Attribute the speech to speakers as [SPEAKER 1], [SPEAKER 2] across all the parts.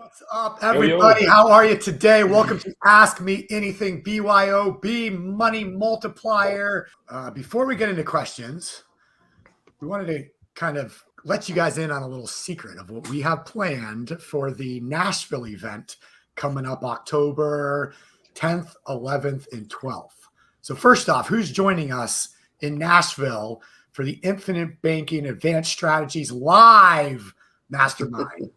[SPEAKER 1] What's up, everybody?
[SPEAKER 2] Yo.
[SPEAKER 1] How are you today? Welcome to Ask Me Anything BYOB Money Multiplier. Before we get into questions, we wanted to kind of let you guys in on a little secret of what we have planned for the Nashville event coming up October 10th, 11th, and 12th. So first off, who's joining us in Nashville for the Infinite Banking Advanced Strategies live mastermind?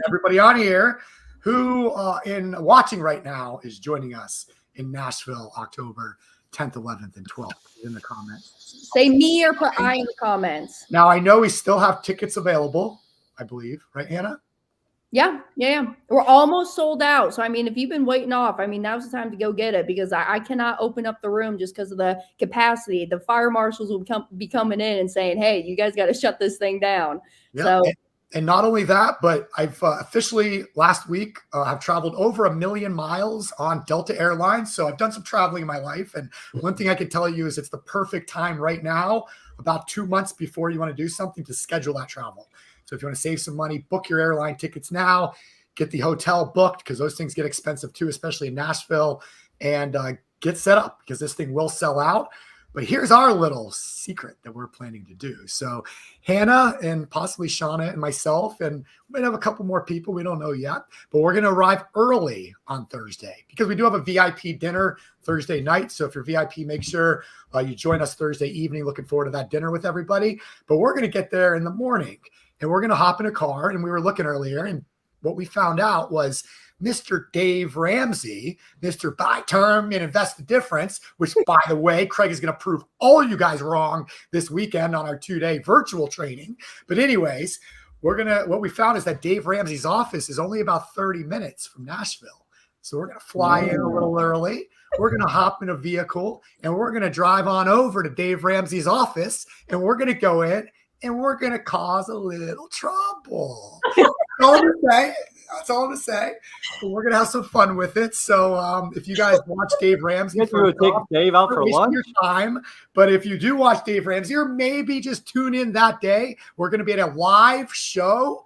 [SPEAKER 1] Everybody on here who in watching right now is joining us in Nashville October 10th, 11th, and 12th in the comments.
[SPEAKER 3] Say me or put I in the comments.
[SPEAKER 1] Now, I know we still have tickets available, I believe, right, Hannah?
[SPEAKER 3] Yeah. We're almost sold out. So, I mean, if you've been waiting off, I mean, now's the time to go get it because I cannot open up the room just because of the capacity. The fire marshals will be coming in and saying, hey, you guys got to shut this thing down.
[SPEAKER 1] Yeah.
[SPEAKER 3] So.
[SPEAKER 1] And not only that, but I've officially last week, I've traveled over 1 million miles on Delta Airlines. So I've done some traveling in my life. And one thing I can tell you is it's the perfect time right now, about 2 months before you want to do something, to schedule that travel. So if you want to save some money, book your airline tickets now, get the hotel booked because those things get expensive too, especially in Nashville, and get set up because this thing will sell out. But here's our little secret that we're planning to do. So Hannah and possibly Shauna and myself, and we might have a couple more people, we don't know yet, but we're going to arrive early on Thursday because we do have a VIP dinner Thursday night. So if you're VIP, make sure you join us Thursday evening. Looking forward to that dinner with everybody. But we're going to get there in the morning and we're going to hop in a car. And we were looking earlier, and what we found out was Mr. Dave Ramsey, Mr. Buy Term and Invest the Difference, which, by the way, Craig is going to prove all you guys wrong this weekend on our 2-day virtual training. But anyways, what we found is that Dave Ramsey's office is only about 30 minutes from Nashville. So we're going to fly in a little early. We're going to hop in a vehicle and we're going to drive on over to Dave Ramsey's office, and we're going to go in and we're going to cause a little trouble. That's all to say. But we're going to have some fun with it. So if you guys watch Dave Ramsey,
[SPEAKER 2] take Dave out for lunch.
[SPEAKER 1] Your time. But if you do watch Dave Ramsey, or maybe just tune in that day, we're going to be at a live show.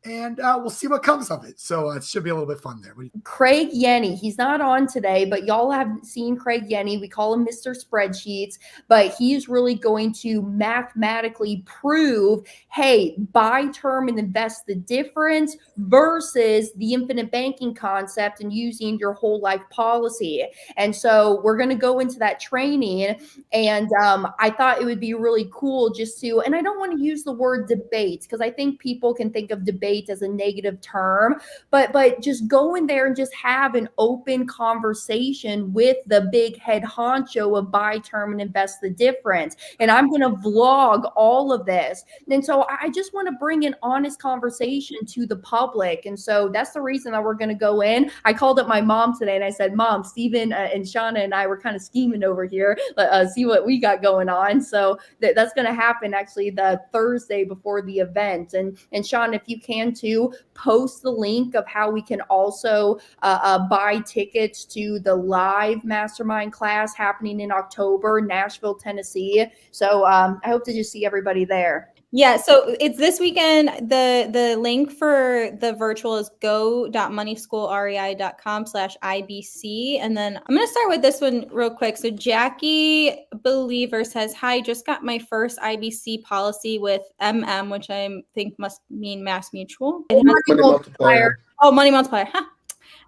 [SPEAKER 1] And we'll see what comes of it. So it should be a little bit fun there.
[SPEAKER 3] Craig Yenny, he's not on today, but y'all have seen Craig Yenny. We call him Mr. Spreadsheets, but he's really going to mathematically prove, hey, buy term and invest the difference versus the infinite banking concept and using your whole life policy. And so we're going to go into that training. And I thought it would be really cool just to, and I don't want to use the word debate because I think people can think of debate as a negative term, but just go in there and just have an open conversation with the big head honcho of buy term and invest the difference. And I'm going to vlog all of this. And so I just want to bring an honest conversation to the public. And so that's the reason that we're going to go in. I called up my mom today and I said, Mom, Steven and Shauna and I were kind of scheming over here. See what we got going on. So that's going to happen actually the Thursday before the event. And Shauna, if you can to post the link of how we can also buy tickets to the live mastermind class happening in October, Nashville, Tennessee. So I hope to just see everybody there.
[SPEAKER 4] Yeah, so it's this weekend. The link for the virtual is go.moneyschoolrei.com/IBC. And then I'm going to start with this one real quick. So Jackie Believer says, hi, just got my first IBC policy with MM, which I think must mean Mass Mutual.
[SPEAKER 3] Money multiplier.
[SPEAKER 4] Oh, Money Multiplier. Huh.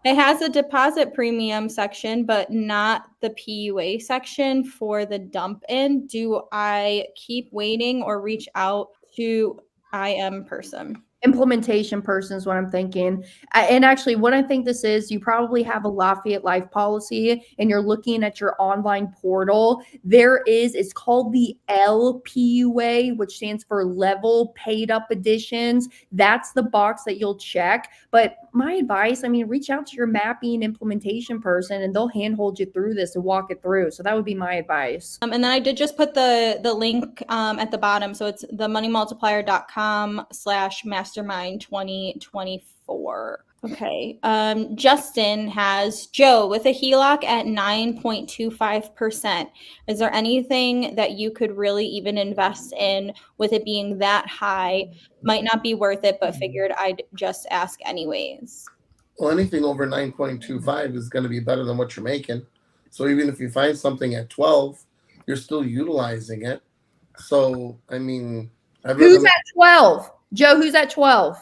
[SPEAKER 4] It has a deposit premium section, but not the PUA section for the dump in. Do I keep waiting or reach out to IM person?
[SPEAKER 3] Implementation person is what I'm thinking. And actually what I think this is, you probably have a Lafayette Life policy and you're looking at your online portal. It's called the LPUA, which stands for level paid up additions. That's the box that you'll check. But my advice, reach out to your mapping implementation person and they'll handhold you through this and walk it through. So that would be my advice.
[SPEAKER 4] And then I did just put the link at the bottom. So it's themoneymultiplier.com/mastermind 2024. Okay. Justin has Joe with a HELOC at 9.25%. Is there anything that you could really even invest in with it being that high? Might not be worth it, but figured I'd just ask anyways.
[SPEAKER 5] Well, anything over 9.25 is going to be better than what you're making. So even if you find something at 12, you're still utilizing it. So, I mean,
[SPEAKER 3] Who's at 12? Joe, who's at 12?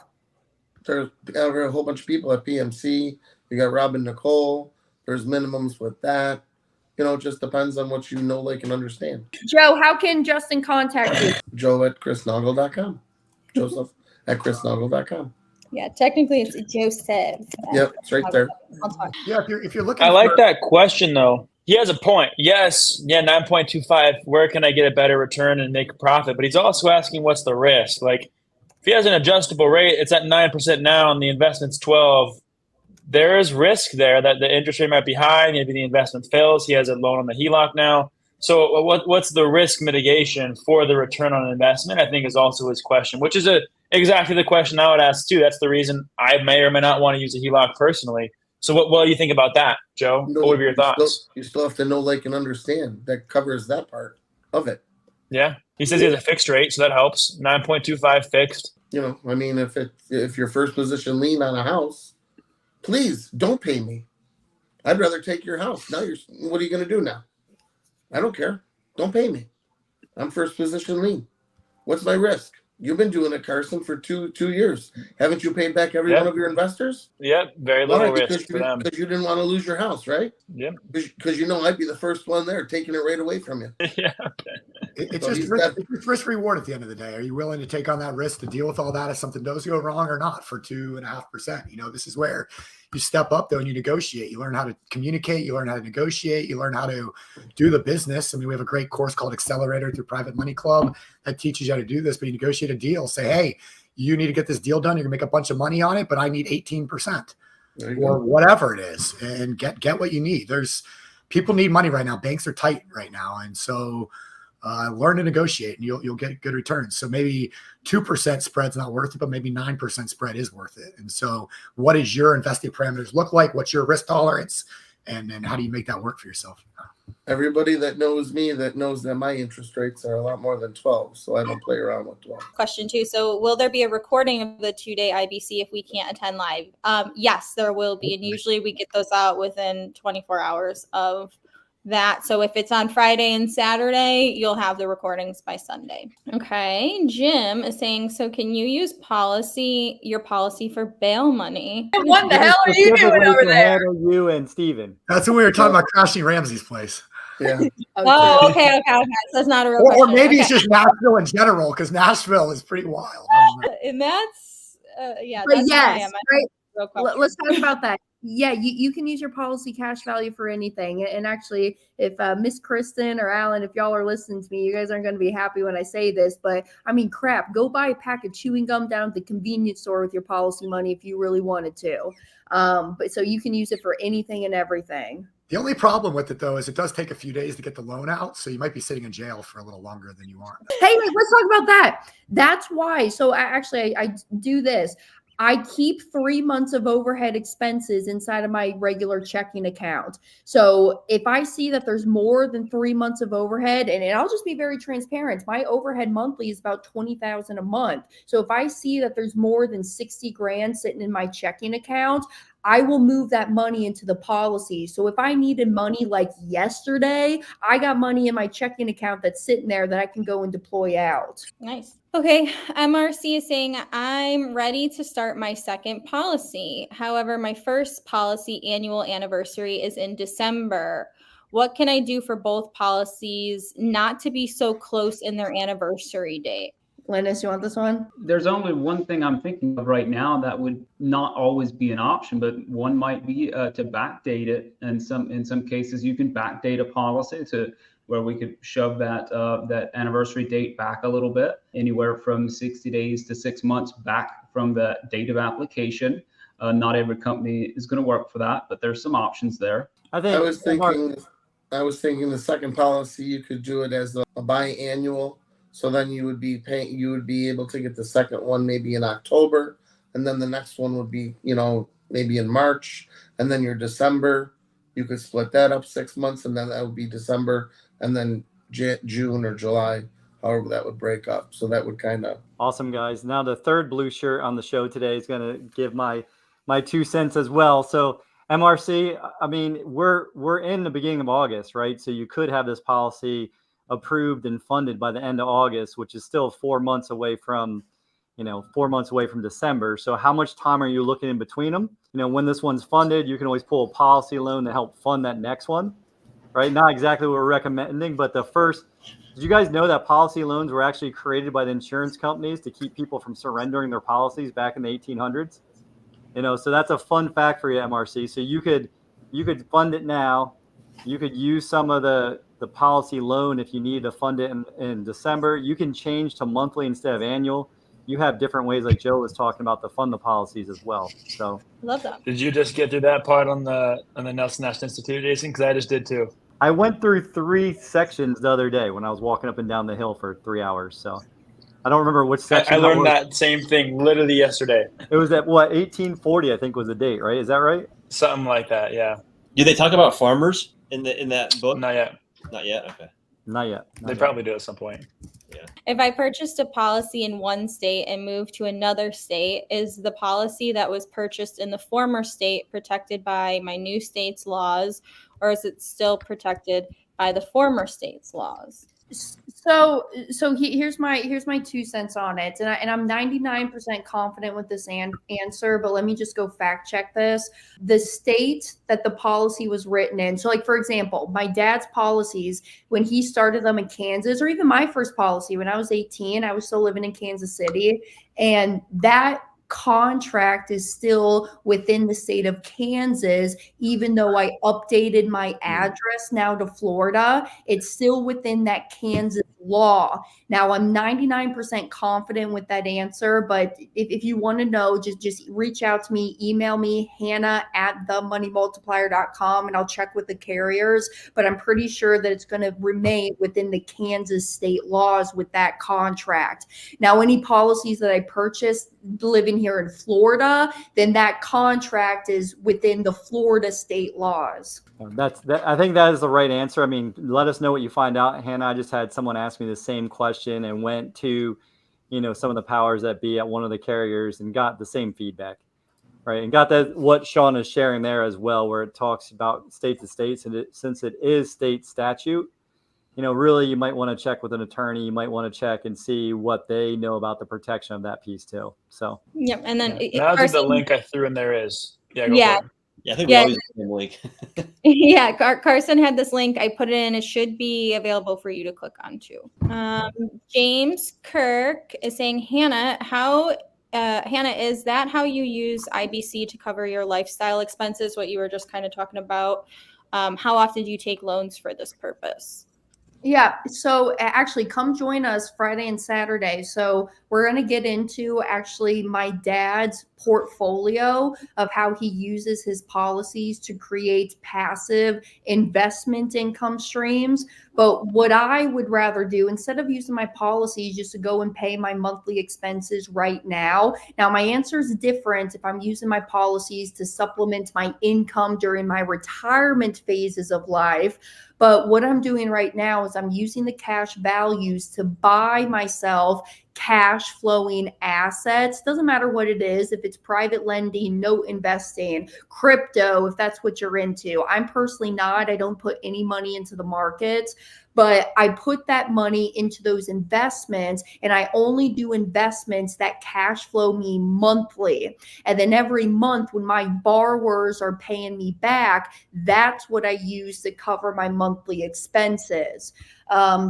[SPEAKER 5] There's a whole bunch of people at PMC. You got Robin Nicole. There's minimums with that. You know, it just depends on what you know, like, and understand.
[SPEAKER 3] Joe, how can Justin contact you?
[SPEAKER 5] Joe at chrisnoggle.com. Joseph at chrisnoggle.com.
[SPEAKER 4] Yeah, technically it's Joseph.
[SPEAKER 5] Yep, it's right there.
[SPEAKER 4] I'll talk.
[SPEAKER 1] Yeah, if you're looking,
[SPEAKER 2] I like that question though. He has a point. Yes, yeah, 9.25. Where can I get a better return and make a profit? But he's also asking, what's the risk? Like, if he has an adjustable rate, it's at 9% now, and the investment's 12. There is risk there that the interest rate might be high. Maybe the investment fails. He has a loan on the HELOC now. So what's the risk mitigation for the return on investment? I think is also his question, which is exactly the question I would ask too. That's the reason I may or may not want to use a HELOC personally. So what do you think about that, Joe?
[SPEAKER 5] No,
[SPEAKER 2] what would be your thoughts?
[SPEAKER 5] You still have to know, like, and understand. That covers that part of it.
[SPEAKER 2] Yeah. He says he has a fixed rate, so that helps. 9.25 fixed.
[SPEAKER 5] You know, I mean, if your first position lien on a house, please don't pay me. I'd rather take your house. Now what are you going to do now? I don't care. Don't pay me. I'm first position lien. What's my risk? You've been doing it, Carson, for two years. Haven't you paid back every one of your investors?
[SPEAKER 2] Yep, very little risk for them.
[SPEAKER 5] Because you didn't want to lose your house, right?
[SPEAKER 2] Yep.
[SPEAKER 5] Because you know I'd be the first one there taking it right away from you.
[SPEAKER 2] Yeah.
[SPEAKER 1] It's just risk reward at the end of the day. Are you willing to take on that risk to deal with all that if something does go wrong or not for 2.5%? You know, this is where you step up though and you negotiate. You learn how to communicate. You learn how to negotiate. You learn how to do the business. I mean, we have a great course called Accelerator through Private Money Club that teaches you how to do this. But you negotiate a deal. Say, hey, you need to get this deal done. You're gonna make a bunch of money on it, but I need 18% or whatever it is, and get what you need. There's people need money right now. Banks are tight right now, and so. Learn to negotiate and you'll get good returns. So maybe 2% spread's not worth it, but maybe 9% spread is worth it. And so what does your investing parameters look like? What's your risk tolerance? And then how do you make that work for yourself?
[SPEAKER 5] Everybody that knows me that knows that my interest rates are a lot more than 12. So I don't play around with 12.
[SPEAKER 4] Question 2. So will there be a recording of the 2-day IBC if we can't attend live? Yes, there will be. And usually we get those out within 24 hours of that. So if it's on Friday and Saturday, you'll have the recordings by Sunday. Okay. Jim is saying, so can you use your policy for bail money?
[SPEAKER 3] What the hell are you doing over there?
[SPEAKER 2] You and Steven.
[SPEAKER 1] That's when we were talking about crashing Ramsey's place.
[SPEAKER 5] Yeah.
[SPEAKER 4] Oh, okay. So that's not a real
[SPEAKER 1] Or
[SPEAKER 4] question.
[SPEAKER 1] maybe
[SPEAKER 4] Okay.
[SPEAKER 1] it's just Nashville in general, because Nashville is pretty wild.
[SPEAKER 4] And that's, yeah.
[SPEAKER 3] But
[SPEAKER 4] That's
[SPEAKER 3] yes, right.
[SPEAKER 4] real question.
[SPEAKER 3] Let's talk about that. Yeah, you can use your policy cash value for anything. And actually, if Miss Kristen or Alan, if y'all are listening to me, you guys aren't going to be happy when I say this, but I mean, crap, go buy a pack of chewing gum down at the convenience store with your policy money if you really wanted to. But so you can use it for anything and everything.
[SPEAKER 1] The only problem with it, though, is it does take a few days to get the loan out. So you might be sitting in jail for a little longer than you want.
[SPEAKER 3] Hey, let's talk about that. That's why. So I do this. I keep 3 months of overhead expenses inside of my regular checking account. So if I see that there's more than 3 months of overhead, and I'll just be very transparent, my overhead monthly is about $20,000 a month. So if I see that there's more than 60 grand sitting in my checking account, I will move that money into the policy. So if I needed money like yesterday, I got money in my checking account that's sitting there that I can go and deploy out.
[SPEAKER 4] Nice. Okay, MRC is saying, I'm ready to start my second policy. However, my first policy annual anniversary is in December. What can I do for both policies not to be so close in their anniversary date?
[SPEAKER 3] Linus, you want this one?
[SPEAKER 6] There's only one thing I'm thinking of right now that would not always be an option, but one might be to backdate it. And in some cases, you can backdate a policy to where we could shove that anniversary date back a little bit, anywhere from 60 days to 6 months back from the date of application. Not every company is going to work for that, but there's some options there.
[SPEAKER 5] I was thinking the second policy, you could do it as a biannual. So then you would be able to get the second one maybe in October, and then the next one would be, maybe in March, and then your December, you could split that up 6 months, and then that would be December, and then June or July, however that would break up. So that would kind of.
[SPEAKER 2] Awesome, guys. Now the third blue shirt on the show today is going to give my
[SPEAKER 7] my 2 cents as well. So MRC, I mean, we're in the beginning of August, right? So you could have this policy approved and funded by the end of August, which is still 4 months away from, 4 months away from December. So how much time are you looking in between them? When this one's funded, you can always pull a policy loan to help fund that next one, right? Not exactly what we're recommending, but did you guys know that policy loans were actually created by the insurance companies to keep people from surrendering their policies back in the 1800s? So that's a fun fact for you, MRC. So you could fund it now. You could use some of the policy loan if you need to fund it in December. You can change to monthly instead of annual. You have different ways, like Joe was talking about, to fund the policies as well. So
[SPEAKER 4] Love that.
[SPEAKER 2] Did you just get through that part on the Nelson Nash Institute, Jason? Because I just did too.
[SPEAKER 7] I went through 3 sections the other day when I was walking up and down the hill for 3 hours. So I don't remember which section.
[SPEAKER 2] I learned that same thing literally yesterday.
[SPEAKER 7] It was at 1840, I think was the date, right? Is that right?
[SPEAKER 2] Something like that, yeah.
[SPEAKER 8] Do they talk about farmers in that book?
[SPEAKER 2] Not yet.
[SPEAKER 8] Not yet. Okay.
[SPEAKER 7] Not yet.
[SPEAKER 2] They probably do at some point.
[SPEAKER 4] If I purchased a policy in one state and moved to another state, is the policy that was purchased in the former state protected by my new state's laws, or is it still protected by the former state's laws?
[SPEAKER 3] So here's my 2 cents on it, and I'm 99% confident with this answer, but let me just go fact check this. The state that the policy was written in. So, like, for example, my dad's policies when he started them in Kansas, or even my first policy when I was 18, I was still living in Kansas City, and that contract is still within the state of Kansas. Even though I updated my address now to Florida, it's still within that Kansas law. Now, I'm 99% confident with that answer, but if you want to know, just reach out to me, email me, hannah@themoneymultiplier.com, and I'll check with the carriers, but I'm pretty sure that it's going to remain within the Kansas state laws with that contract. Now, any policies that I purchased living here in Florida, then that contract is within the Florida state laws.
[SPEAKER 7] I think that is the right answer. I mean, let us know what you find out, Hannah. I just had someone ask me the same question and went to, some of the powers that be at one of the carriers and got the same feedback, right? And got that what Sean is sharing there as well, where it talks about state to states, and since it is state statute, really you might want to check with an attorney. You might want to check and see what they know about the protection of that piece too. So
[SPEAKER 4] yep, and then
[SPEAKER 2] Now that the link I threw in there is
[SPEAKER 4] Yeah,
[SPEAKER 8] I think we always have the same link.
[SPEAKER 4] Yeah, Carson had this link. I put it in. It should be available for you to click on too. James Kirk is saying, Hannah, is that how you use IBC to cover your lifestyle expenses? What you were just kind of talking about. How often do you take loans for this purpose?
[SPEAKER 3] Yeah, so actually come join us Friday and Saturday. So we're going to get into actually my dad's portfolio of how he uses his policies to create passive investment income streams. But what I would rather do, instead of using my policies just to go and pay my monthly expenses right now, now my answer is different if I'm using my policies to supplement my income during my retirement phases of life. But what I'm doing right now is I'm using the cash values to buy myself cash flowing assets. Doesn't matter what it is, if it's private lending, note investing, crypto, if that's what you're into. I'm personally not. I don't put any money into the markets, but I put that money into those investments, and I only do investments that cash flow me monthly. And then every month when my borrowers are paying me back, that's what I use to cover my monthly expenses.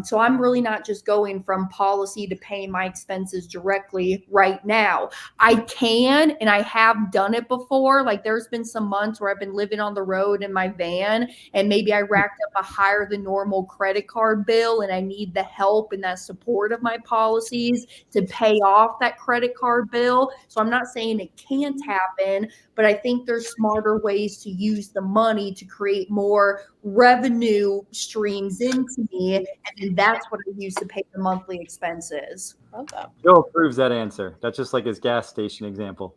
[SPEAKER 3] So I'm really not just going from policy to paying my expenses directly right now. I can, and I have done it before. Like there's been some months where I've been living on the road in my van, and maybe I racked up a higher than normal credit card bill, and I need the help and that support of my policies to pay off that credit card bill. So I'm not saying it can't happen, but I think there's smarter ways to use the money to create more revenue streams into me, and then that's what I use to pay the monthly expenses.
[SPEAKER 4] Love that.
[SPEAKER 7] Joe approves that answer. That's just like his gas station example,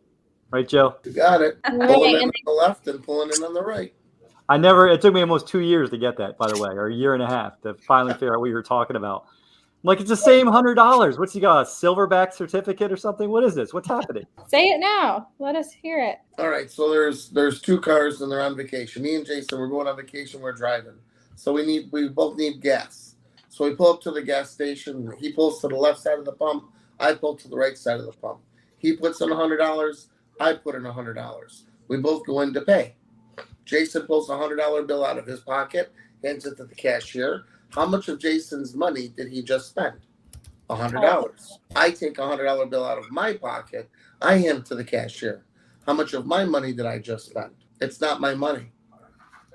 [SPEAKER 7] right, Joe?
[SPEAKER 5] You got it.
[SPEAKER 4] Right,
[SPEAKER 5] Pulling in
[SPEAKER 4] and
[SPEAKER 5] on the left and pulling in on the right.
[SPEAKER 7] It took me almost 2 years to get that, by the way, or a year and a half to finally figure out what you were talking about. Like, it's the same $100. What's he got? A silverback certificate or something? What is this? What's happening?
[SPEAKER 4] Say it now. Let us hear it.
[SPEAKER 5] All right, so there's two cars and they're on vacation. Me and Jason, we're going on vacation. We're driving, so we both need gas. So we pull up to the gas station. He pulls to the left side of the pump. I pull to the right side of the pump. He puts in $100. I put in $100. We both go in to pay. Jason pulls a $100 bill out of his pocket, hands it to the cashier. How much of Jason's money did he just spend? $100. I take a $100 bill out of my pocket. I hand it to the cashier. How much of my money did I just spend? It's not my money.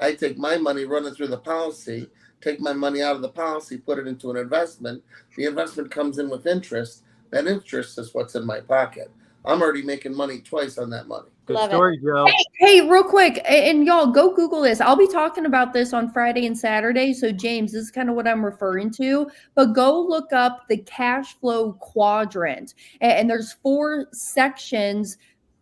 [SPEAKER 5] I take my money, run it through the policy, take my money out of the policy, put it into an investment. The investment comes in with interest. That interest is what's in my pocket. I'm already making money twice on that money.
[SPEAKER 7] Good
[SPEAKER 4] Love
[SPEAKER 7] story, Joe.
[SPEAKER 3] Hey, real quick, and y'all go Google this. I'll be talking about this on Friday and Saturday. So, James, this is kind of what I'm referring to. But go look up the cash flow quadrant. And there's 4 sections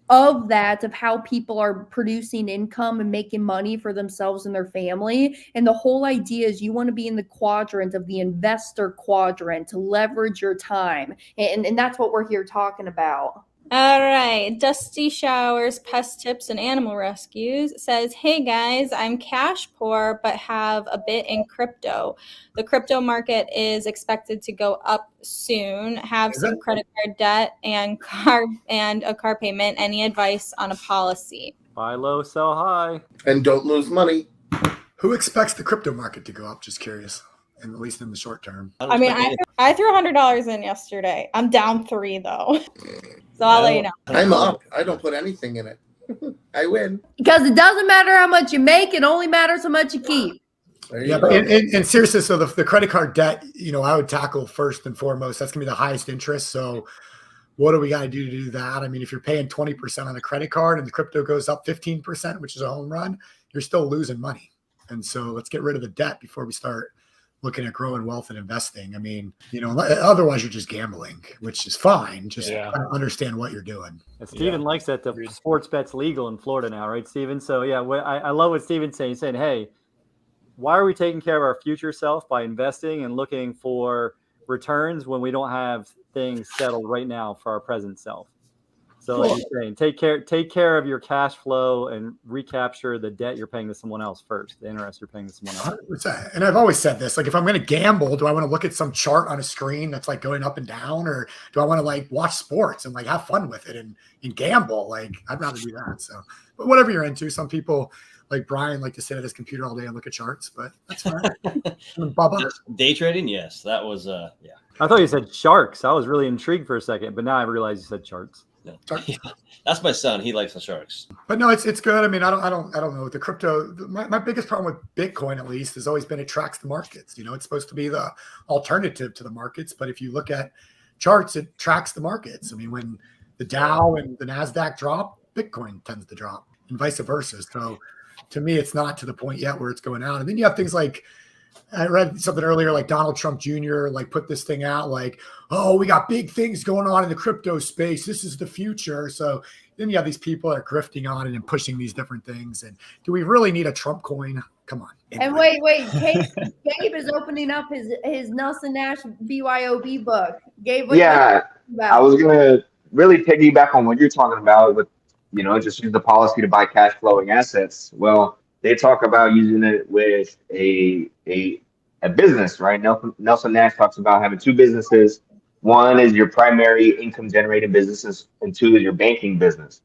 [SPEAKER 3] of that, of how people are producing income and making money for themselves and their family. And the whole idea is you want to be in the quadrant of the investor quadrant to leverage your time. And that's what we're here talking about.
[SPEAKER 4] All right. Dusty Showers, Pest Tips, and Animal Rescues says, hey guys, I'm cash poor, but have a bit in crypto. The crypto market is expected to go up soon. Have some credit card debt and a car payment. Any advice on a policy?
[SPEAKER 7] Buy low, sell high.
[SPEAKER 5] And don't lose money.
[SPEAKER 1] Who expects the crypto market to go up? Just curious. And at least in the short term.
[SPEAKER 4] I mean, I threw $100 in yesterday. I'm down 3 though. So I'll let you know.
[SPEAKER 5] I'm up. I don't put anything in it. I win.
[SPEAKER 3] Because it doesn't matter how much you make, it only matters how much you keep.
[SPEAKER 1] Yeah, but and seriously, so the credit card debt, I would tackle first and foremost. That's gonna be the highest interest. So what do we got to do that? I mean, if you're paying 20% on a credit card and the crypto goes up 15%, which is a home run, you're still losing money. And so let's get rid of the debt before we start looking at growing wealth and investing. I mean, otherwise you're just gambling, which is fine. Just understand what you're doing.
[SPEAKER 7] And Steven likes that the sports bet's legal in Florida now, right, Steven? So yeah, I love what Steven's saying. He's saying, hey, why are we taking care of our future self by investing and looking for returns when we don't have things settled right now for our present self? So like you're saying, take care of your cash flow and recapture the debt you're paying to someone else first, the interest you're paying to someone else.
[SPEAKER 1] 100%. And I've always said this, like, if I'm going to gamble, do I want to look at some chart on a screen that's like going up and down, or do I want to like watch sports and like have fun with it and gamble? Like, I'd rather do that. So, but whatever you're into, some people like Brian like to sit at his computer all day and look at charts, but that's fine. Bubba.
[SPEAKER 8] Day trading, yes, that was I
[SPEAKER 7] thought you said sharks. I was really intrigued for a second, but now I realize you said charts.
[SPEAKER 8] No. That's my son. He likes the sharks.
[SPEAKER 1] But no, it's good. I mean, I don't know. The crypto, my biggest problem with Bitcoin, at least, has always been it tracks the markets. It's supposed to be the alternative to the markets, but if you look at charts, it tracks the markets. I mean, when the Dow and the NASDAQ drop, Bitcoin tends to drop, and vice versa. So to me, it's not to the point yet where it's going out. And then you have things like, I read something earlier, like Donald Trump Jr. like put this thing out like, oh, we got big things going on in the crypto space. This is the future. So then you have these people that are grifting on it and pushing these different things. And do we really need a Trump coin? Come on.
[SPEAKER 3] And wait, Gabe is opening up his Nelson Nash BYOB book. Gabe,
[SPEAKER 9] I was gonna really piggyback on what you're talking about with, just use the policy to buy cash flowing assets. Well, they talk about using it with a business, right? Nelson Nash talks about having 2 businesses. One is your primary income generating businesses, and 2 is your banking business.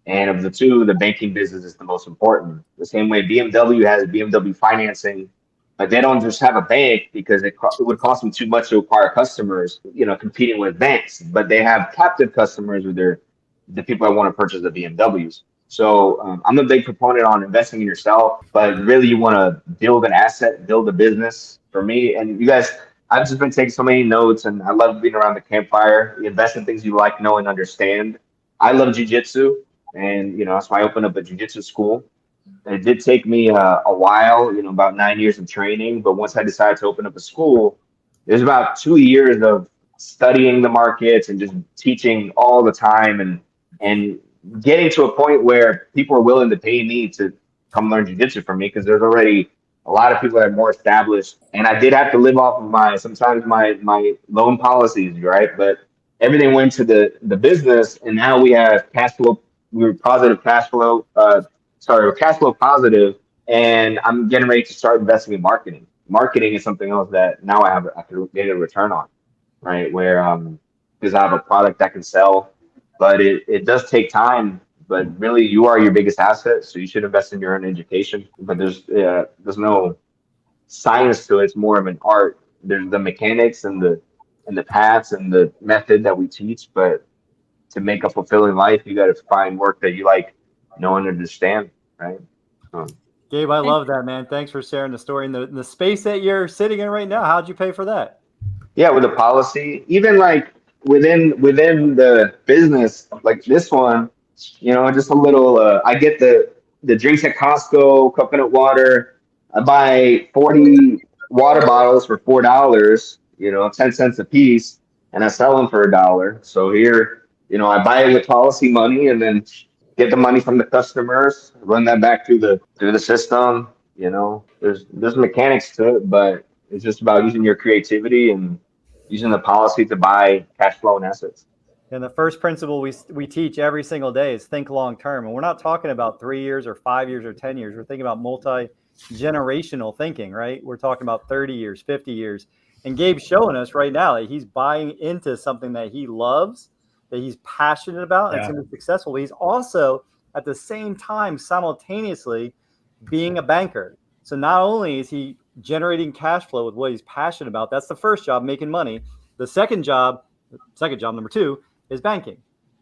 [SPEAKER 9] And of the 2, the banking business is the most important. The same way BMW has BMW financing, but they don't just have a bank because it would cost them too much to acquire customers, competing with banks. But they have captive customers with the people that want to purchase the BMWs. So I'm a big proponent on investing in yourself, but really you want to build an asset, build a business. For me, and you guys, I've just been taking so many notes, and I love being around the campfire. You invest in things you like, know, and understand. I love jiu-jitsu, and that's why I opened up a jiu-jitsu school. It did take me a while, about 9 years of training, but once I decided to open up a school, there's about 2 years of studying the markets and just teaching all the time and getting to a point where people are willing to pay me to come learn jiu-jitsu from me, because there's already a lot of people are more established, and I did have to live off of my loan policies, right? But everything went to the business, and now we have cash flow. We were positive cash flow. We're cash flow positive, and I'm getting ready to start investing in marketing. Marketing is something else that now I can get a return on, right? Where because I have a product that can sell, but it does take time. But really, you are your biggest asset, so you should invest in your own education. But there's no science to it. It's more of an art. There's the mechanics and the paths and the method that we teach. But to make a fulfilling life, you got to find work that you like, know and understand, right?
[SPEAKER 7] Gabe, I love that, man. Thanks for sharing the story. And the space that you're sitting in right now, how'd you pay for that?
[SPEAKER 9] Yeah, with the policy, even like within the business, like this one, just a little. I get the drinks at Costco, coconut water. I buy 40 water bottles for $4, 10 cents a piece, and I sell them for $1. So here, I buy it with policy money, and then get the money from the customers, run that back through the system. There's mechanics to it, but it's just about using your creativity and using the policy to buy cash flow and assets.
[SPEAKER 7] And the first principle we teach every single day is think long term. And we're not talking about 3 years or 5 years or 10 years. We're thinking about multi-generational thinking, right? We're talking about 30 years, 50 years. And Gabe's showing us right now that he's buying into something that he loves, that he's passionate about, and it's going to be successful. But he's also, at the same time, simultaneously being a banker. So not only is he generating cash flow with what he's passionate about, that's the first job, making money. The second job, number 2, is banking.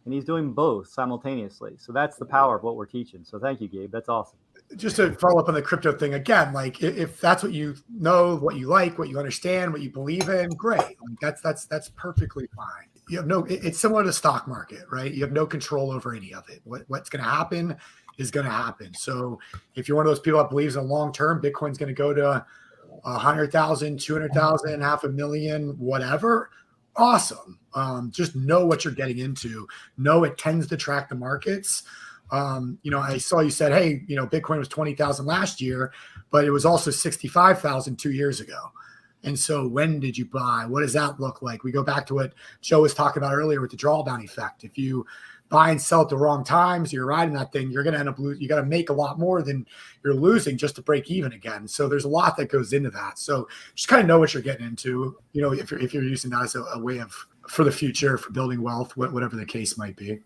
[SPEAKER 7] And he's doing both simultaneously. So that's the power of what we're teaching. So thank you, Gabe. That's awesome.
[SPEAKER 1] Just to follow up on the crypto thing again, like if that's what you know, what you like, what you understand, what you believe in, great. Like that's perfectly fine. It's similar to the stock market, right? You have no control over any of it. What's going to happen is going to happen. So if you're one of those people that believes in long term, Bitcoin's going to go to 100,000, 200,000, 500,000, whatever. Awesome. Just know what you're getting into. Know it tends to track the markets. I saw you said, hey, Bitcoin was 20,000 last year, but it was also 65,000 2 years ago. And so when did you buy? What does that look like? We go back to what Joe was talking about earlier with the drawdown effect. If you buy and sell at the wrong times, you're riding that thing, you're going to end up losing. You got to make a lot more than you're losing just to break even again. So there's a lot that goes into that. So just kind of know what you're getting into, if you're using that as a way of, for the future, for building wealth, whatever the case might be.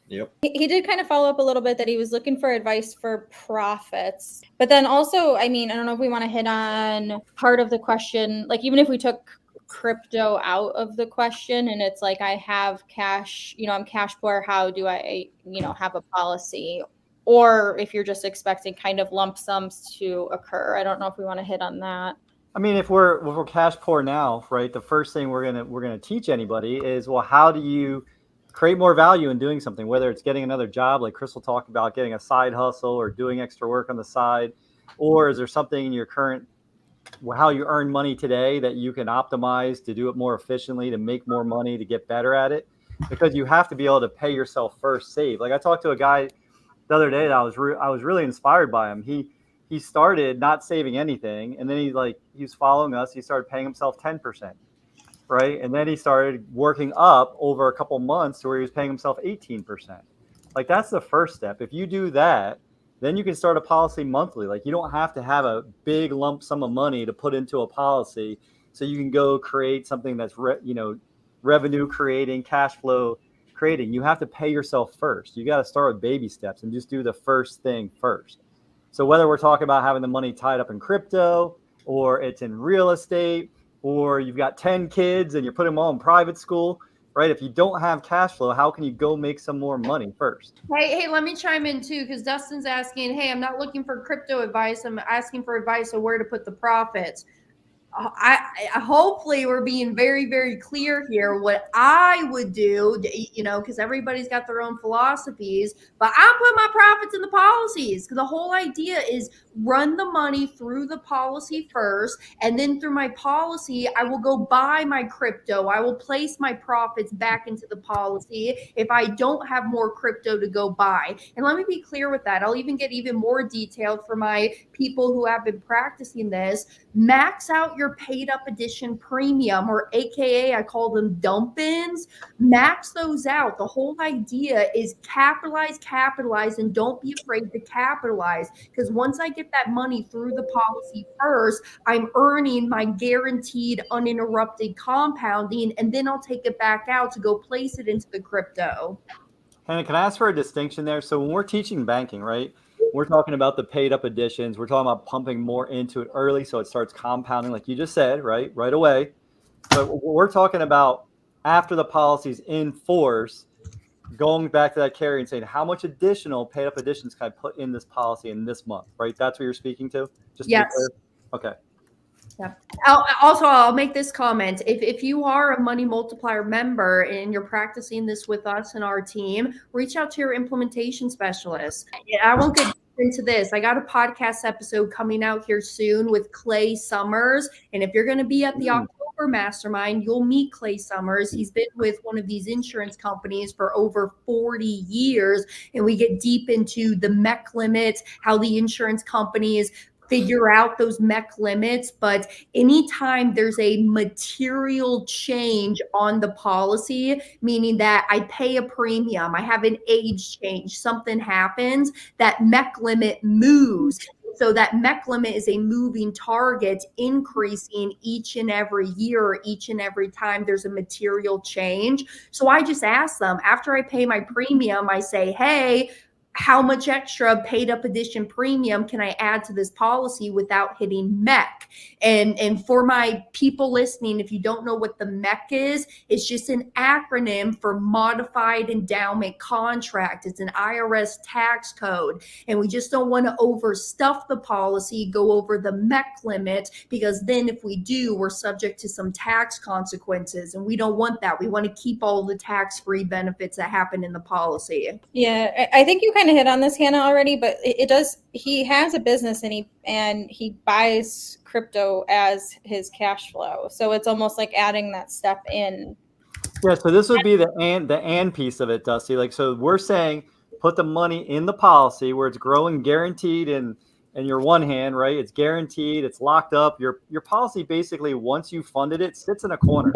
[SPEAKER 8] Yep.
[SPEAKER 4] He did kind of follow up a little bit that he was looking for advice for profits. But then also, I don't know if we want to hit on part of the question, like even if we took crypto out of the question and it's like I have cash, I'm cash poor, how do I, have a policy? Or if you're just expecting kind of lump sums to occur. I don't know if we want to hit on that.
[SPEAKER 7] If we're cash poor now, right, the first thing we're gonna teach anybody is, well, how do you create more value in doing something, whether it's getting another job, like Crystal talked about, getting a side hustle or doing extra work on the side, or is there something in your current, how you earn money today that you can optimize to do it more efficiently, to make more money, to get better at it? Because you have to be able to pay yourself first, save. Like I talked to a guy the other day that I was really inspired by him. He started not saving anything, and then he was following us. He started paying himself 10%. Right. And then he started working up over a couple months to where he was paying himself 18%. Like that's the first step. If you do that, then you can start a policy monthly. Like you don't have to have a big lump sum of money to put into a policy. So you can go create something that's, revenue creating, cash flow creating. You have to pay yourself first. You got to start with baby steps and just do the first thing first. So whether we're talking about having the money tied up in crypto, or it's in real estate, or you've got 10 kids and you're putting them all in private school, right? If you don't have cash flow, how can you go make some more money first?
[SPEAKER 3] Hey, let me chime in too, because Dustin's asking, hey, I'm not looking for crypto advice. I'm asking for advice on where to put the profits. I hopefully we're being very, very clear here. What I would do, because everybody's got their own philosophies, but I put my profits in the policies. Because the whole idea is run the money through the policy first, and then through my policy, I will go buy my crypto. I will place my profits back into the policy if I don't have more crypto to go buy. And let me be clear with that. I'll even get even more detailed for my people who have been practicing this. Max out your paid up edition premium, or AKA I call them dump-ins. Max those out. The whole idea is capitalize, and don't be afraid to capitalize, because once I get that money through the policy first, I'm earning my guaranteed uninterrupted compounding, and then I'll take it back out to go place it into the crypto.
[SPEAKER 7] Hannah, can I ask for a distinction there? So when we're teaching banking, right, we're talking about the paid up additions. We're talking about pumping more into it early so it starts compounding, like you just said, right away. But we're talking about after the policy's in force, going back to that carry and saying, how much additional paid up additions can I put in this policy in this month, right? That's what you're speaking to? Just
[SPEAKER 3] yes.
[SPEAKER 7] To be clear? Okay.
[SPEAKER 3] Yeah. I'll make this comment. If you are a Money Multiplier member and you're practicing this with us and our team, reach out to your implementation specialist. I won't get into this. I got a podcast episode coming out here soon with Clay Summers. And if you're going to be at the October Mastermind, you'll meet Clay Summers. He's been with one of these insurance companies for over 40 years. And we get deep into the MEC limits, how the insurance companies figure out those MEC limits. But anytime there's a material change on the policy, meaning that I pay a premium, I have an age change, something happens, that MEC limit moves. So that MEC limit is a moving target, increasing each and every year, each and every time there's a material change. So I just ask them, after I pay my premium, I say, hey, how much extra paid up edition premium can I add to this policy without hitting MEC? And for my people listening, if you don't know what the MEC is, it's just an acronym for Modified Endowment Contract. It's an IRS tax code. And we just don't want to overstuff the policy, go over the MEC limit, because then if we do, we're subject to some tax consequences. And we don't want that. We want to keep all the tax-free benefits that happen in the policy.
[SPEAKER 4] Yeah, I think you kind of hit on this, Hannah, already, but it does. He has a business and he buys crypto as his cash flow, so it's almost like adding that step in.
[SPEAKER 7] Yeah, so this would be the and piece of it, Dusty. Like, so we're saying put the money in the policy where it's growing, guaranteed, in your one hand, right? It's guaranteed, it's locked up. Your policy basically, once you funded it, sits in a corner.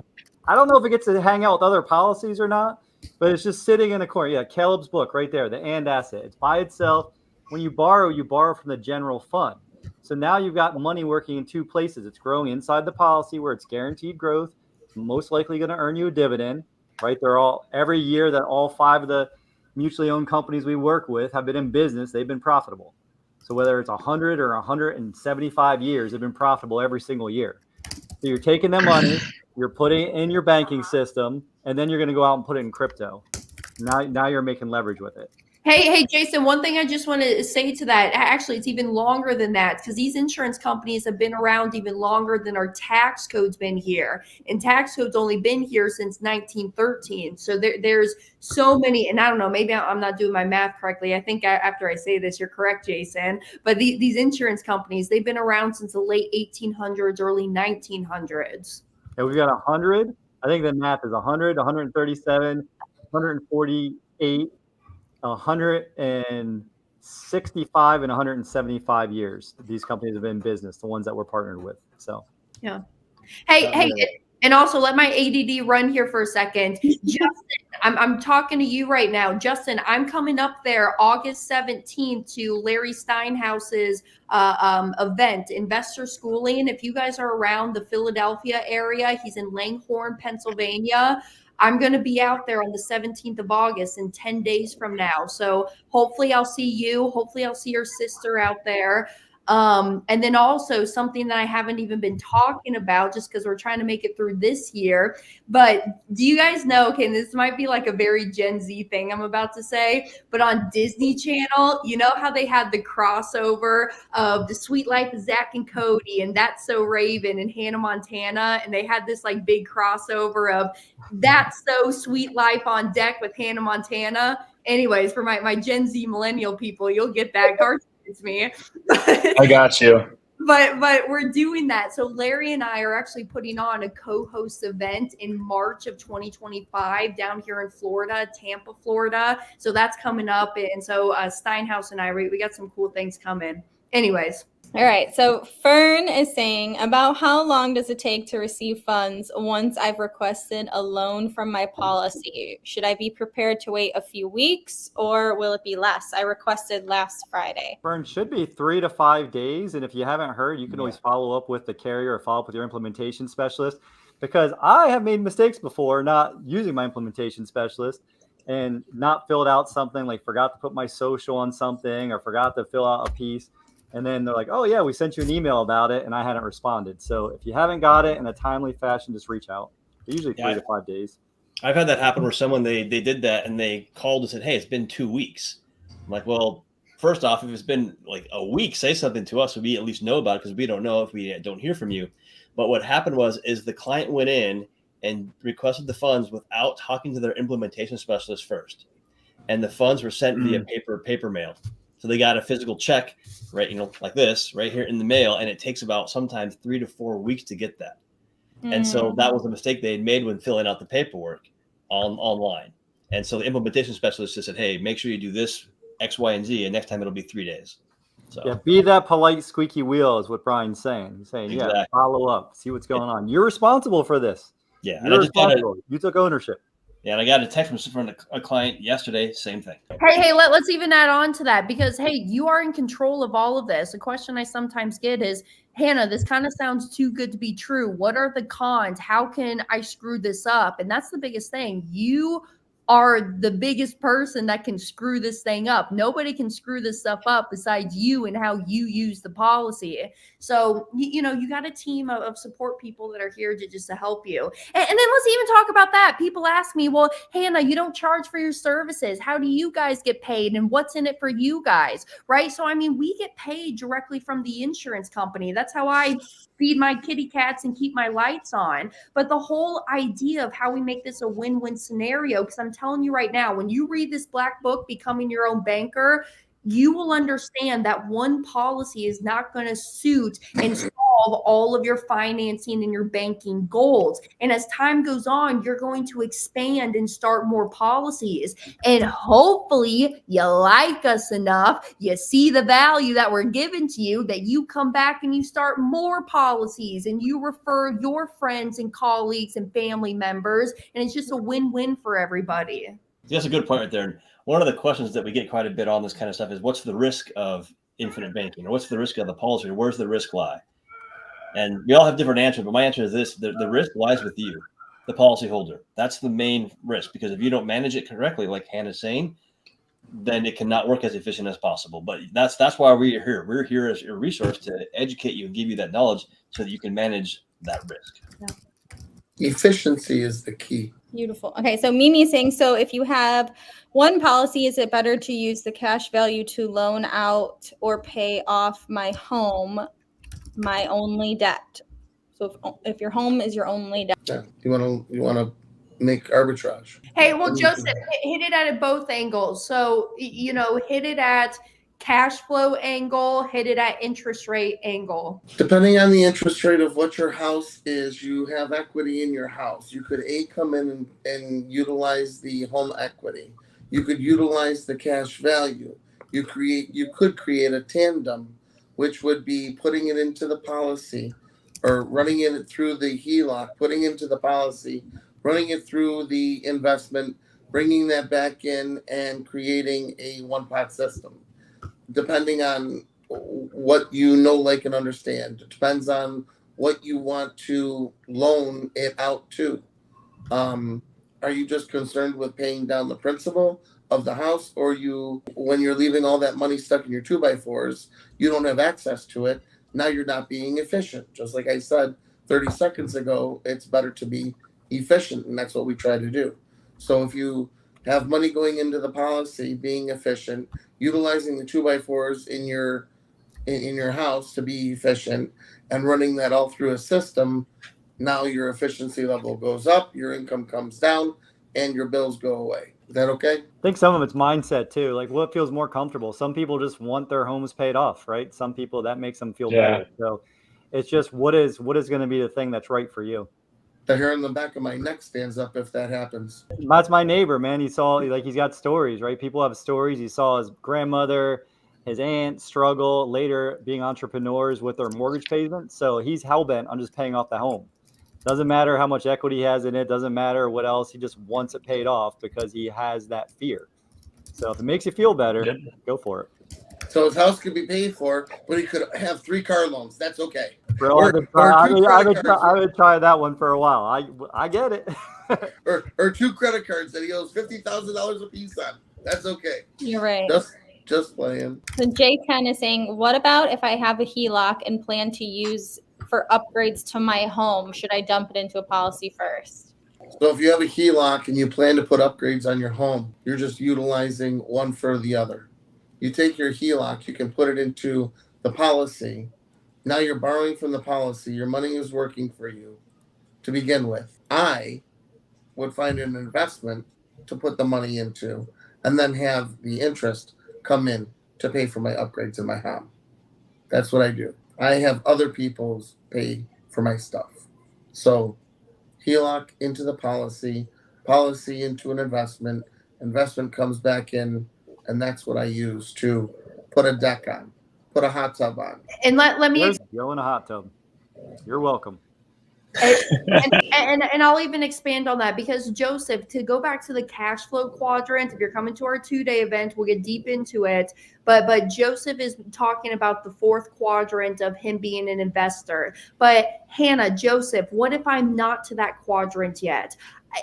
[SPEAKER 7] I don't know if it gets to hang out with other policies or not, but it's just sitting in a corner. Yeah, Caleb's book right there, the and asset. It's by itself. When you borrow from the general fund. So now you've got money working in two places. It's growing inside the policy where it's guaranteed growth. It's most likely going to earn you a dividend, right? They're all, every year that all 5 of the mutually owned companies we work with have been in business, they've been profitable. So whether it's 100 or 175 years, they've been profitable every single year. So you're taking the money, you're putting it in your banking system, and then you're going to go out and put it in crypto. Now you're making leverage with it.
[SPEAKER 3] Hey, Jason, one thing I just want to say to that, actually, it's even longer than that, because these insurance companies have been around even longer than our tax code's been here. And tax code's only been here since 1913. So there's so many, and I don't know, maybe I'm not doing my math correctly. I think after I say this, you're correct, Jason. But these insurance companies, they've been around since the late 1800s, early 1900s.
[SPEAKER 7] And we've got 100. I think the math is 100, 137, 148. 165 and 175 years these companies have been in business, the ones that we're partnered with. So
[SPEAKER 3] yeah. Hey, and also let my ADD run here for a second. Justin, I'm talking to you right now. Justin, I'm coming up there August 17th to Larry Steinhaus's event, Investor Schooling. If you guys are around the Philadelphia area, he's in Langhorne, Pennsylvania. I'm going to be out there on the 17th of August in 10 days from now. So hopefully I'll see you. Hopefully I'll see your sister out there. And then also something that I haven't even been talking about just because we're trying to make it through this year. But do you guys know, okay, this might be like a very Gen Z thing I'm about to say, but on Disney Channel, you know how they had the crossover of The Sweet Life of Zach and Cody and That's So Raven and Hannah Montana, and they had this like big crossover of That's So Sweet Life on Deck with Hannah Montana. Anyways, for my Gen Z millennial people, you'll get that. Carson, it's me.
[SPEAKER 2] I got you.
[SPEAKER 3] But we're doing that. So Larry and I are actually putting on a co-host event in March of 2025 down here in Florida, Tampa, Florida. So that's coming up. And so Steinhaus and I, we got some cool things coming. Anyways.
[SPEAKER 4] All right. So Fern is saying, about how long does it take to receive funds once I've requested a loan from my policy? Should I be prepared to wait a few weeks or will it be less? I requested last Friday.
[SPEAKER 7] Fern, should be 3 to 5 days. And if you haven't heard, you can always follow up with the carrier or follow up with your implementation specialist, because I have made mistakes before not using my implementation specialist and not filled out something, like forgot to put my social on something or forgot to fill out a piece. And then they're like, oh, yeah, we sent you an email about it, and I hadn't responded. So if you haven't got it in a timely fashion, just reach out. Usually 3 to 5 days.
[SPEAKER 8] I've had that happen where someone, they did that, and they called and said, hey, it's been 2 weeks. I'm like, well, first off, if it's been like a week, say something to us so we at least know about it, because we don't know if we don't hear from you. But what happened is the client went in and requested the funds without talking to their implementation specialist first. And the funds were sent via paper mail. So they got a physical check, right, like this, right here in the mail, and it takes about sometimes 3 to 4 weeks to get that. And so that was a mistake they had made when filling out the paperwork online. And so the implementation specialist just said, hey, make sure you do this, X, Y, and Z, and next time it'll be 3 days. So
[SPEAKER 7] yeah, be that polite squeaky wheel is what Brian's saying. He's saying,
[SPEAKER 8] exactly.
[SPEAKER 7] Yeah, follow up, see what's going on. You're responsible for this.
[SPEAKER 8] Yeah,
[SPEAKER 7] You're responsible. You took ownership.
[SPEAKER 8] Yeah, and I got a text from a client yesterday, same thing.
[SPEAKER 3] Hey, let's even add on to that, because, hey, you are in control of all of this. A question I sometimes get is, Hannah, this kind of sounds too good to be true. What are the cons? How can I screw this up? And that's the biggest thing. You are the biggest person that can screw this thing up. Nobody can screw this stuff up besides you and how you use the policy. So, you got a team of support people that are here to help you. And then let's even talk about that. People ask me, well, Hannah, you don't charge for your services. How do you guys get paid? And what's in it for you guys? Right? So, I mean, we get paid directly from the insurance company. That's how I feed my kitty cats and keep my lights on. But the whole idea of how we make this a win-win scenario, because I'm telling you right now, when you read this black book, Becoming Your Own Banker, you will understand that one policy is not going to suit and solve all of your financing and your banking goals. And as time goes on, you're going to expand and start more policies. And hopefully you like us enough, you see the value that we're giving to you, that you come back and you start more policies and you refer your friends and colleagues and family members. And it's just a win-win for everybody.
[SPEAKER 8] That's a good point right there. One of the questions that we get quite a bit on this kind of stuff is, what's the risk of infinite banking, or what's the risk of the policy, or where's the risk lie? And we all have different answers, but my answer is this: the risk lies with you, the policyholder. That's the main risk, because if you don't manage it correctly, like Hannah's saying, then it cannot work as efficient as possible. But that's why we're here. We're here as your resource to educate you and give you that knowledge so that you can manage that risk.
[SPEAKER 5] Yeah. Efficiency is the key.
[SPEAKER 4] Beautiful. Okay, so Mimi is saying, so if you have one policy, is it better to use the cash value to loan out or pay off my home, my only debt? So if your home is your only debt.
[SPEAKER 5] Yeah, you want to make arbitrage.
[SPEAKER 3] Hey, well, Joseph, hit it at both angles. So, hit it at cash flow angle, hit it at interest rate angle.
[SPEAKER 5] Depending on the interest rate of what your house is, you have equity in your house. You could come in and utilize the home equity. You could utilize the cash value. You could create a tandem, which would be putting it into the policy or running it through the HELOC, putting into the policy, running it through the investment, bringing that back in and creating a one-pot system. Depending on what you know, like, and understand. It depends on what you want to loan it out to. Are you just concerned with paying down the principal? of the house, or when you're leaving all that money stuck in your 2x4s, you don't have access to it. Now you're not being efficient. Just like I said 30 seconds ago, it's better to be efficient, and that's what we try to do. So if you have money going into the policy, being efficient, utilizing the 2x4s in your house to be efficient, and running that all through a system, now your efficiency level goes up, your income comes down, and your bills go away. Is that okay?
[SPEAKER 7] I think some of it's mindset too. Like what feels more comfortable. Some people just want their homes paid off, right? Some people that makes them feel better. So it's just what is going to be the thing that's right for you.
[SPEAKER 5] The hair on the back of my neck stands up if that happens.
[SPEAKER 7] That's my neighbor, man. He's got stories, right? People have stories. He saw his grandmother, his aunt struggle later being entrepreneurs with their mortgage payment. So he's hell-bent on just paying off the home. Doesn't matter how much equity he has in it. Doesn't matter what else. He just wants it paid off because he has that fear. So if it makes you feel better, go for it.
[SPEAKER 5] So his house could be paid for, but he could have 3 car loans. That's okay.
[SPEAKER 7] Bro, I would try that one for a while. I get it.
[SPEAKER 5] or 2 credit cards that he owes $50,000 a piece on. That's okay.
[SPEAKER 4] You're right.
[SPEAKER 5] Just playing.
[SPEAKER 4] So J10 is saying, what about if I have a HELOC and plan to use for upgrades to my home? Should I dump it into a policy first?
[SPEAKER 5] So if you have a HELOC and you plan to put upgrades on your home, you're just utilizing one for the other. You take your HELOC, you can put it into the policy. Now you're borrowing from the policy. Your money is working for you to begin with. I would find an investment to put the money into and then have the interest come in to pay for my upgrades in my home. That's what I do. I have other people's pay for my stuff. So HELOC into the policy into an investment comes back in, and that's what I use to put a deck on, put a hot tub on.
[SPEAKER 3] And let me
[SPEAKER 7] go in a hot tub. You're welcome.
[SPEAKER 3] And I'll even expand on that, because Joseph, to go back to the cash flow quadrant, if you're coming to our 2-day event, we'll get deep into it. But Joseph is talking about the 4th quadrant of him being an investor. But Hannah, Joseph, what if I'm not to that quadrant yet?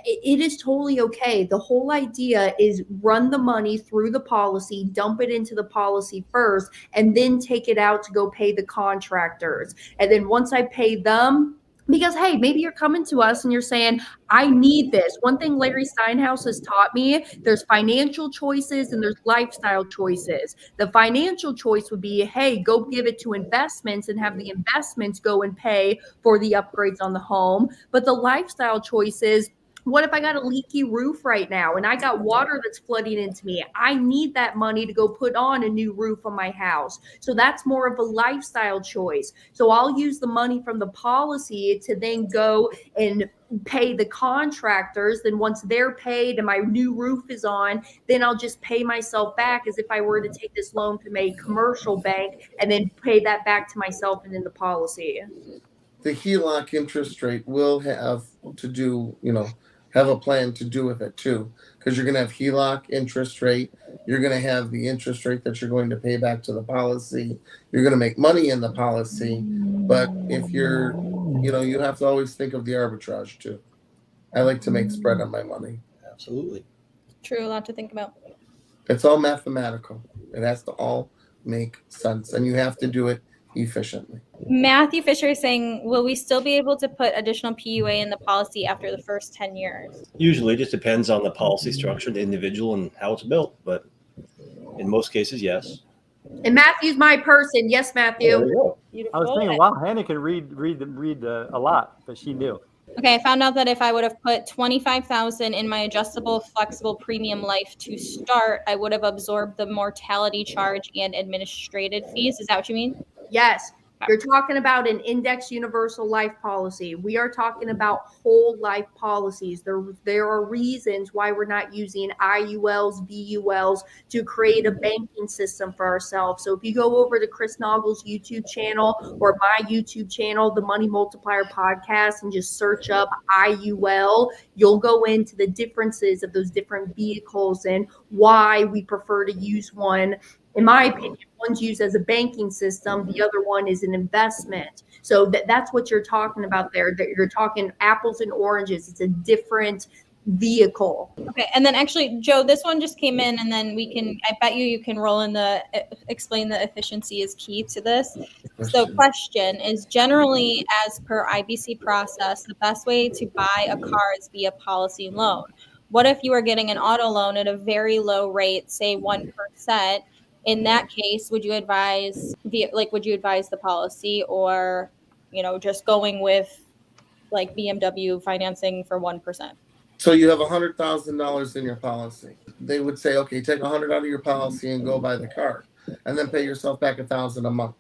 [SPEAKER 3] It is totally okay. The whole idea is run the money through the policy, dump it into the policy first, and then take it out to go pay the contractors. And then once I pay them, because, hey, maybe you're coming to us and you're saying, I need this. One thing Larry Steinhaus has taught me, there's financial choices and there's lifestyle choices. The financial choice would be, hey, go give it to investments and have the investments go and pay for the upgrades on the home. But the lifestyle choices, what if I got a leaky roof right now and I got water that's flooding into me? I need that money to go put on a new roof on my house. So that's more of a lifestyle choice. So I'll use the money from the policy to then go and pay the contractors. Then once they're paid and my new roof is on, then I'll just pay myself back as if I were to take this loan from a commercial bank and then pay that back to myself and in the policy.
[SPEAKER 5] The HELOC interest rate will have to do, have a plan to do with it too, because you're going to have HELOC interest rate. You're going to have the interest rate that you're going to pay back to the policy. You're going to make money in the policy. But if you're, you have to always think of the arbitrage too. I like to make spread on my money.
[SPEAKER 8] Absolutely.
[SPEAKER 4] True, a lot to think about.
[SPEAKER 5] It's all mathematical. It has to all make sense, and you have to do it efficiently.
[SPEAKER 4] Matthew Fisher is saying, will we still be able to put additional PUA in the policy after the first 10 years?
[SPEAKER 8] Usually it just depends on the policy structure, the individual, and how it's built. But in most cases, yes.
[SPEAKER 3] And Matthew's my person. Yes, Matthew.
[SPEAKER 7] I was thinking, wow, Hannah can read a lot, but she knew.
[SPEAKER 4] Okay, I found out that if I would have put $25,000 in my adjustable flexible premium life to start, I would have absorbed the mortality charge and administrative fees. Is that what you mean?
[SPEAKER 3] Yes. You're talking about an index universal life policy. We are talking about whole life policies. There are reasons why we're not using IULs, VULs to create a banking system for ourselves. So if you go over to Chris Nagel's YouTube channel or my YouTube channel, the Money Multiplier Podcast, and just search up IUL, you'll go into the differences of those different vehicles and why we prefer to use one. In my opinion, one's used as a banking system. The other one is an investment. So that's what you're talking about there. That you're talking apples and oranges. It's a different vehicle.
[SPEAKER 4] Okay, and then actually, Joe, this one just came in, and then I bet you can roll in explain the efficiency is key to this. So question is, generally, as per IBC process, the best way to buy a car is via policy loan. What if you are getting an auto loan at a very low rate, say 1%? In that case, would you advise the policy, or, just going with like BMW financing for 1%?
[SPEAKER 5] So you have $100,000 in your policy. They would say, okay, take 100 out of your policy and go buy the car, and then pay yourself back 1,000 a month.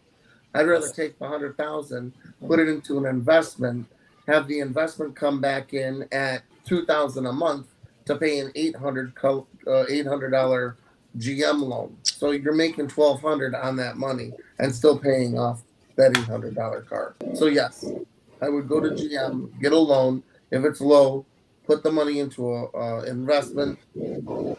[SPEAKER 5] I'd rather take the 100,000, put it into an investment, have the investment come back in at 2,000 a month to pay an $800 GM loan. So you're making 1,200 on that money and still paying off that $800 car. So yes, I would go to GM, get a loan. If it's low, put the money into a investment,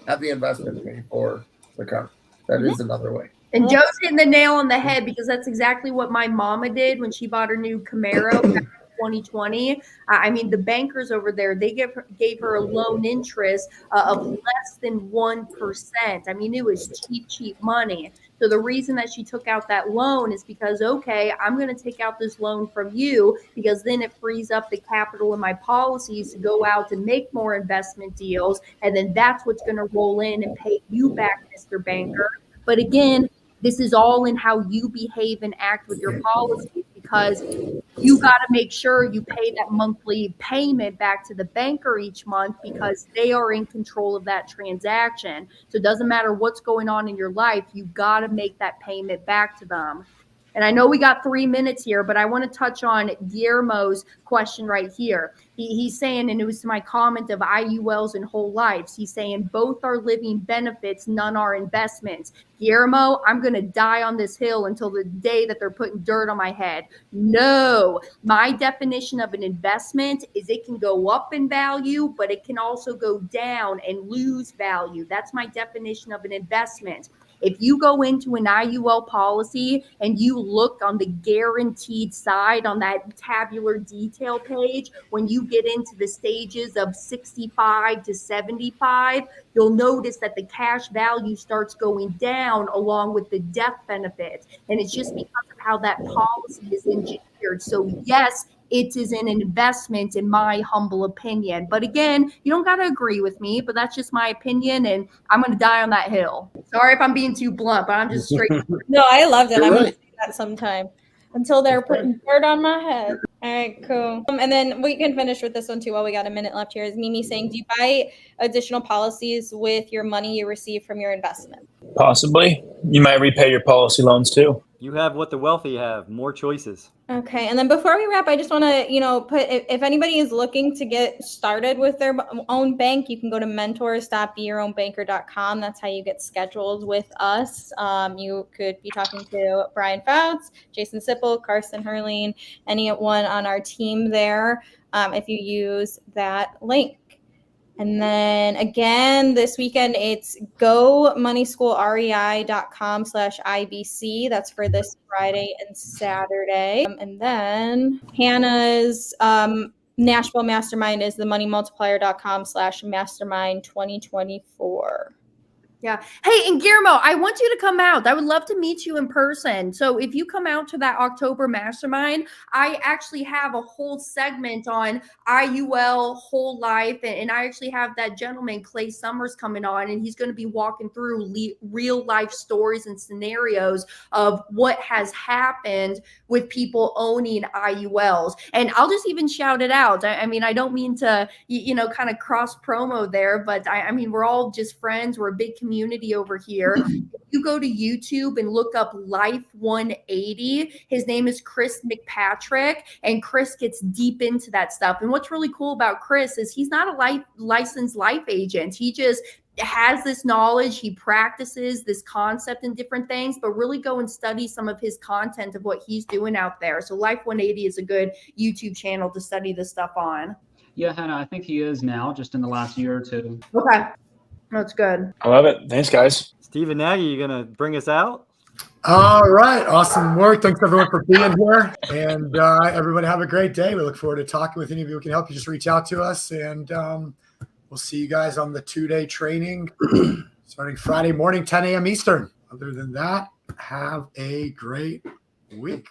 [SPEAKER 5] have the investment pay for the car. That is another way.
[SPEAKER 3] And Joe's hitting the nail on the head, because that's exactly what my mama did when she bought her new Camaro back in 2020. I mean, the bankers over there, they gave her a loan interest of less than 1%. I mean, it was cheap money. So the reason that she took out that loan is because, okay, I'm going to take out this loan from you, because then it frees up the capital in my policies to go out and make more investment deals. And then that's what's going to roll in and pay you back, Mr. Banker. But again, this is all in how you behave and act with your policies, because you got to make sure you pay that monthly payment back to the banker each month, because they are in control of that transaction. So it doesn't matter what's going on in your life, you got to make that payment back to them. And I know we got 3 minutes here, but I want to touch on Guillermo's question right here. He's saying, and it was to my comment of IULs and whole lives, he's saying both are living benefits, none are investments. Guillermo, I'm going to die on this hill until the day that they're putting dirt on my head. No, my definition of an investment is it can go up in value, but it can also go down and lose value. That's my definition of an investment. If you go into an IUL policy and you look on the guaranteed side on that tabular detail page, when you get into the stages of 65 to 75, you'll notice that the cash value starts going down along with the death benefit. And it's just because of how that policy is engineered. So yes, it is an investment in my humble opinion. But again, you don't got to agree with me, but that's just my opinion, and I'm going to die on that hill. Sorry if I'm being too blunt, but I'm just straight.
[SPEAKER 4] No, I loved it.
[SPEAKER 5] You're
[SPEAKER 4] I'm going
[SPEAKER 5] right.
[SPEAKER 4] to do that sometime until they're putting dirt on my head. All right, cool. And then we can finish with this one too while we got a minute left here. Is Mimi saying, do you buy additional policies with your money you receive from your investment?
[SPEAKER 2] Possibly. You might repay your policy loans too.
[SPEAKER 7] You have what the wealthy have, more choices.
[SPEAKER 4] Okay, and then before we wrap, I just want to, put, if anybody is looking to get started with their own bank, you can go to mentors.beyourownbanker.com. That's how you get scheduled with us. You could be talking to Brian Fouts, Jason Sipple, Carson Herling, anyone on our team there, if you use that link. And then again, this weekend, it's gomoneyschoolrei.com/IBC. That's for this Friday and Saturday. And then Hannah's Nashville Mastermind is themoneymultiplier.com/mastermind 2024.
[SPEAKER 3] Yeah. Hey, and Guillermo, I want you to come out. I would love to meet you in person. So if you come out to that October mastermind, I actually have a whole segment on IUL, whole life. And I actually have that gentleman, Clay Summers, coming on, and he's going to be walking through real life stories and scenarios of what has happened with people owning IULs. And I'll just even shout it out. I mean, I don't mean to, kind of cross promo there, but I mean, we're all just friends. We're a big community over here. If you go to YouTube and look up Life 180, his name is Chris McPatrick, and Chris gets deep into that stuff. And what's really cool about Chris is he's not a licensed life agent. He just has this knowledge. He practices this concept and different things, but really go and study some of his content of what he's doing out there. So Life 180 is a good YouTube channel to study this stuff on.
[SPEAKER 6] Yeah, Hannah, I think he is now, just in the last year or two.
[SPEAKER 3] Okay. That's good.
[SPEAKER 2] I love it. Thanks, guys.
[SPEAKER 7] Stephen Nagy, you going to bring us out?
[SPEAKER 1] All right. Awesome work. Thanks, everyone, for being here. And everyone have a great day. We look forward to talking with any of you who can help you. Just reach out to us, and we'll we'll see you guys on the 2-day training starting Friday morning, 10 a.m. Eastern. Other than that, have a great week.